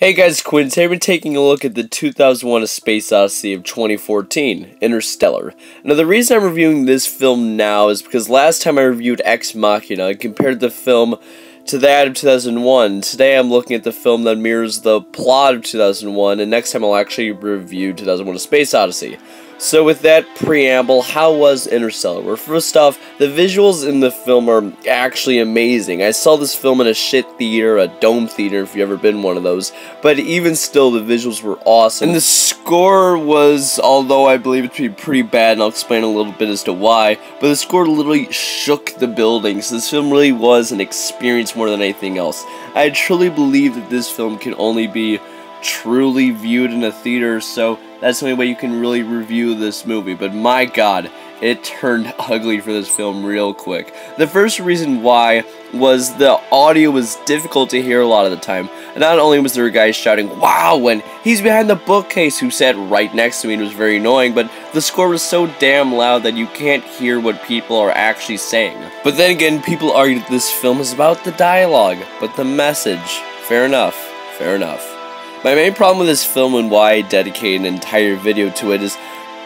Hey guys, Quinn C. We're taking a look at the 2001 A Space Odyssey of 2014, Interstellar. Now the reason I'm reviewing this film now is because last time I reviewed Machina, I compared the film to that of 2001. Today I'm looking at the film that mirrors the plot of 2001, and next time I'll actually review 2001 A Space Odyssey. So with that preamble, how was Interstellar? Well, first off, the visuals in the film are actually amazing. I saw this film in a shit theater, a dome theater if you've ever been one of those, but even still the visuals were awesome. And the score was, although I believe it to be pretty bad, and I'll explain a little bit as to why, but the score literally shook the building, so this film really was an experience more than anything else. I truly believe that this film can only be truly viewed in a theater, so that's the only way you can really review this movie. But my god, it turned ugly for this film real quick. The first reason why was the audio was difficult to hear a lot of the time. And not only was there a guy shouting, "Wow!" when he's behind the bookcase who sat right next to me and was very annoying, but the score was so damn loud that you can't hear what people are actually saying. But then again, people argued that this film is about the dialogue, but the message, fair enough, fair enough. My main problem with this film and why I dedicate an entire video to it is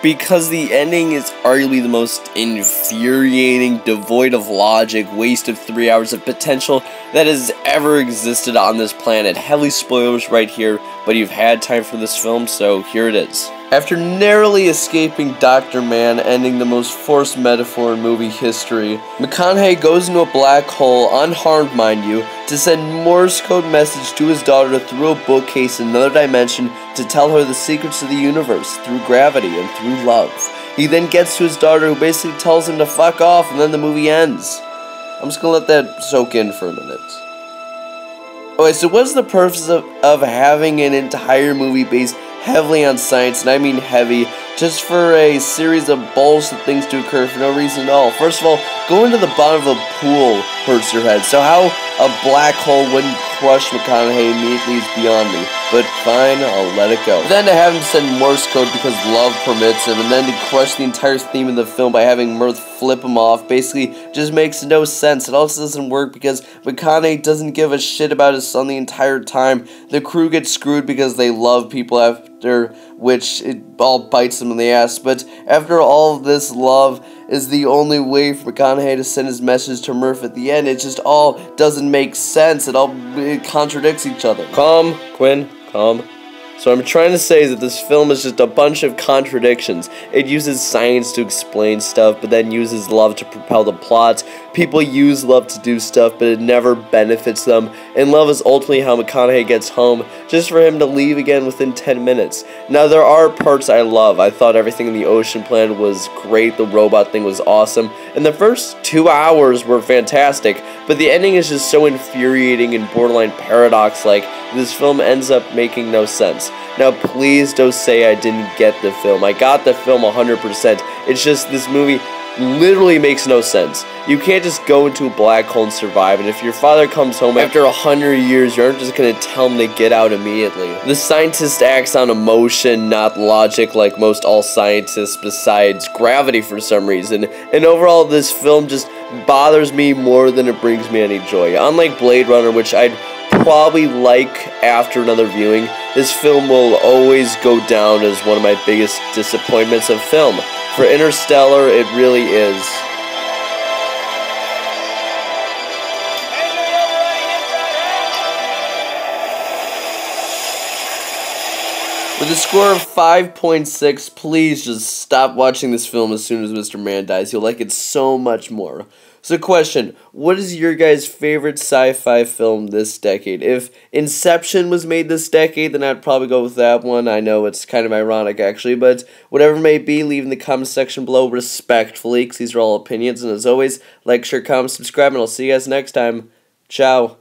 because the ending is arguably the most infuriating, devoid of logic, waste of 3 hours of potential that has ever existed on this planet. Heavy spoilers right here, but you've had time for this film, so here it is. After narrowly escaping Dr. Man, ending the most forced metaphor in movie history, McConaughey goes into a black hole, unharmed mind you, to send Morse code message to his daughter through a bookcase in another dimension to tell her the secrets of the universe, through gravity and through love. He then gets to his daughter who basically tells him to fuck off, and then the movie ends. I'm just gonna let that soak in for a minute. Okay, so what's the purpose of having an entire movie based heavily on science, and I mean heavy, just for a series of bullshit things to occur for no reason at all? First of all, going to the bottom of a pool hurts your head, so how a black hole wouldn't crush McConaughey immediately is beyond me, but fine, I'll let it go. Then to have him send Morse code because love permits him, and then to crush the entire theme of the film by having Mirth flip him off, basically just makes no sense. It also doesn't work because McConaughey doesn't give a shit about his son the entire time. The crew gets screwed because they love people after which it all bites them in the ass, but after all of this love is the only way for McConaughey to send his message to Murph at the end. It just all doesn't make sense. It contradicts each other. Calm, Quinn, calm. So what I'm trying to say is that this film is just a bunch of contradictions. It uses science to explain stuff, but then uses love to propel the plot. People use love to do stuff, but it never benefits them. And love is ultimately how McConaughey gets home, just for him to leave again within 10 minutes. Now, there are parts I love. I thought everything in the ocean planet was great. The robot thing was awesome. And the first 2 hours were fantastic, but the ending is just so infuriating and borderline paradox-like. This film ends up making no sense. Now, please don't say I didn't get the film. I got the film 100%. It's just this movie literally makes no sense. You can't just go into a black hole and survive, and if your father comes home after 100 years, you aren't just going to tell him to get out immediately. The scientist acts on emotion, not logic, like most all scientists besides gravity for some reason, and overall this film just bothers me more than it brings me any joy. Unlike Blade Runner, which I'd probably like after another viewing, this film will always go down as one of my biggest disappointments of film. For Interstellar, it really is. With a score of 5.6, please just stop watching this film as soon as Mr. Man dies. You'll like it so much more. So question, what is your guys' favorite sci-fi film this decade? If Inception was made this decade, then I'd probably go with that one. I know it's kind of ironic actually, but whatever it may be, leave in the comment section below respectfully, because these are all opinions. And as always, like, share, comment, subscribe, and I'll see you guys next time. Ciao.